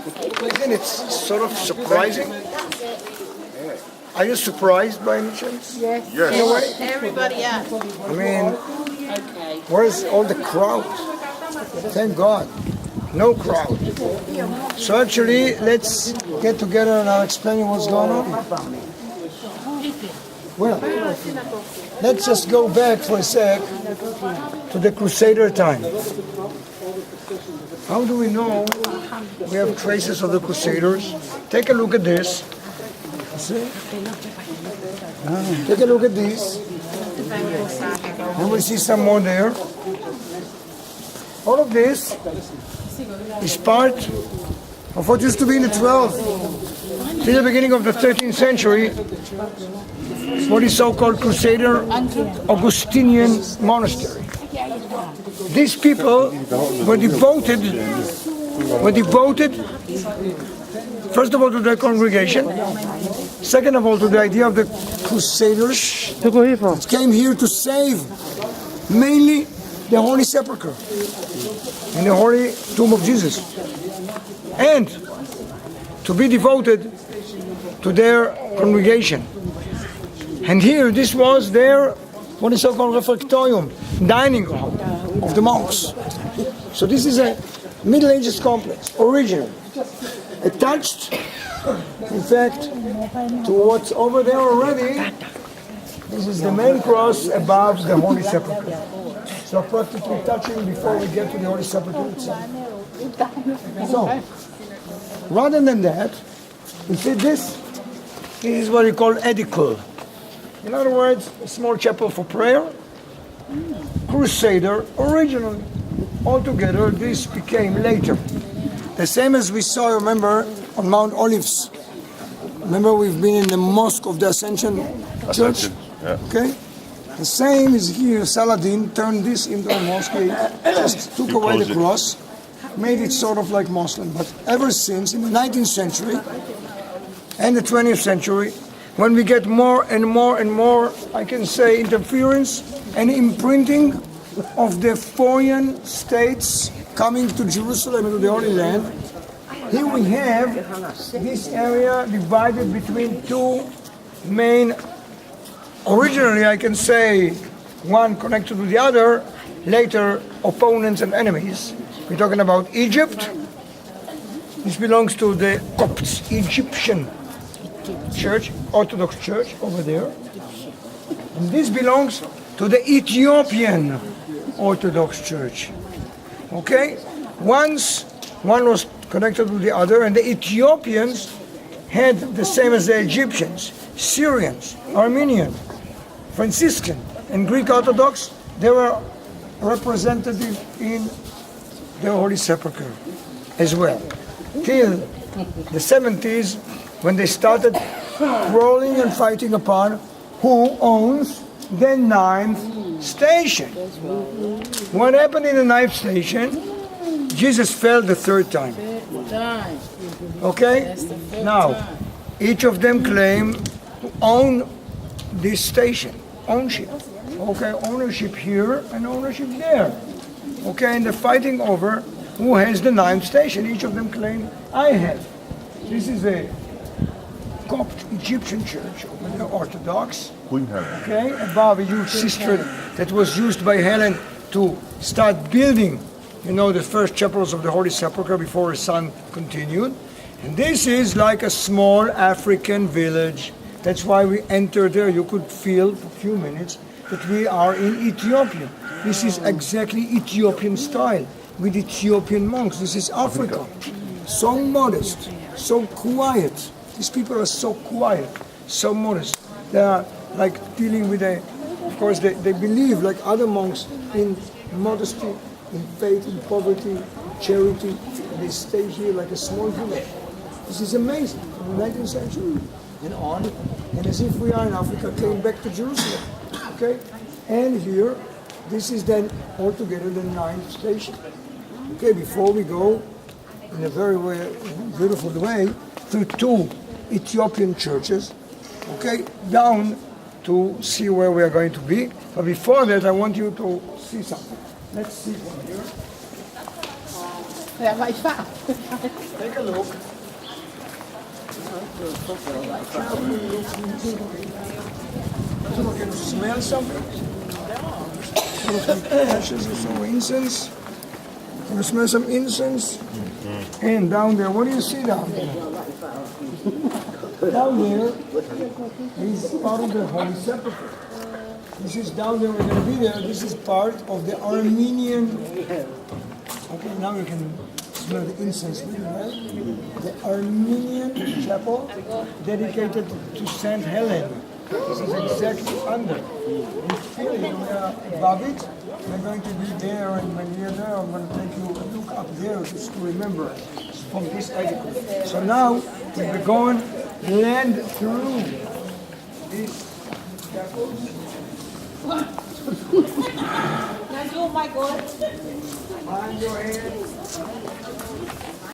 Isn't it sort of surprising? Are you surprised by any chance? Yes. In a way? Everybody else. I mean, where's all the crowd? Thank God. No crowd. So actually, let's get together and I'll explain you what's going on. Well, let's just go back for a sec to the Crusader time. How do we know we have traces of the Crusaders? Take a look at this. See? Take a look at this. And we see some more there. All of this is part of what used to be in the 12th till the beginning of the 13th century, what is so-called Crusader Augustinian monastery. These people were devoted, first of all, to their congregation, second of all, to the idea of the Crusaders came here to save mainly the Holy Sepulchre and the Holy Tomb of Jesus, and to be devoted to their congregation. And here, this was their, what is so-called refectorium, dining hall of the monks. So this is a Middle Ages complex, original, attached, in fact, to what's over there already. This is the main cross above the Holy Sepulchre. So practically touching before we get to the Holy Sepulchre itself. So, rather than that, you see this is what we call edicule. In other words, a small chapel for prayer. Crusader originally. Altogether, this became later. The same as we saw, remember, on Mount Olives. Remember, we've been in the Mosque of the Ascension Church? Yeah. Okay? The same is here. Saladin turned this into a mosque. He just took away the cross, made it sort of like Muslim. But ever since, in the 19th century and the 20th century, when we get more and more and more, I can say, interference and imprinting of the foreign states coming to Jerusalem and to the Holy Land, here we have this area divided between two main, originally I can say, one connected to the other, later opponents and enemies. We're talking about Egypt. This belongs to the Copts, Egyptian Church, Orthodox Church over there. And this belongs to the Ethiopian Orthodox Church. Okay? Once one was connected to the other, and the Ethiopians had the same as the Egyptians, Syrians, Armenian, Franciscan, and Greek Orthodox. They were representative in the Holy Sepulchre as well. Till the 70s, when they started crawling and fighting upon who owns the 9th station. What happened in the 9th station? Jesus fell the 3rd time. Okay? Now, each of them claim to own this station. Ownership. Okay, ownership here and ownership there. Okay, and they're fighting over who has the 9th station. Each of them claim, I have. This is a Copt Egyptian church, the Orthodox. Okay, above a huge cistern that was used by Helen to start building, the first chapels of the Holy Sepulchre before her son continued. And this is like a small African village. That's why we entered there. You could feel for a few minutes that we are in Ethiopia. This is exactly Ethiopian style with Ethiopian monks. This is Africa. So modest, so quiet. These people are so quiet, so modest. They are like dealing with of course they believe like other monks in modesty, in faith, in poverty, charity. They stay here like a small village. This is amazing. From the 19th century and on, and as if we are in Africa, came back to Jerusalem. Okay? And here, this is then altogether the 9th station. Okay, before we go in a very beautiful way through two Ethiopian churches, okay, down to see where we are going to be. But before that, I want you to see something. Let's see from here. Ja, maar hij staat. Take a look. So can you smell something? Ashes or some incense. Can you smell some incense? And down there, what do you see down there? Down there is part of the Holy Sepulchre. This is down there, we're going to be there. This is part of the Armenian. Okay, now you can smell the incense, right? The Armenian chapel dedicated to Saint Helen. This is exactly under. We feel it, above it. We're going to be there, and when we're there, I'm going to take you a look up there just to remember from this edicle. So now we're going to land through these chapels. Nou, joh, my God. Mind your hands.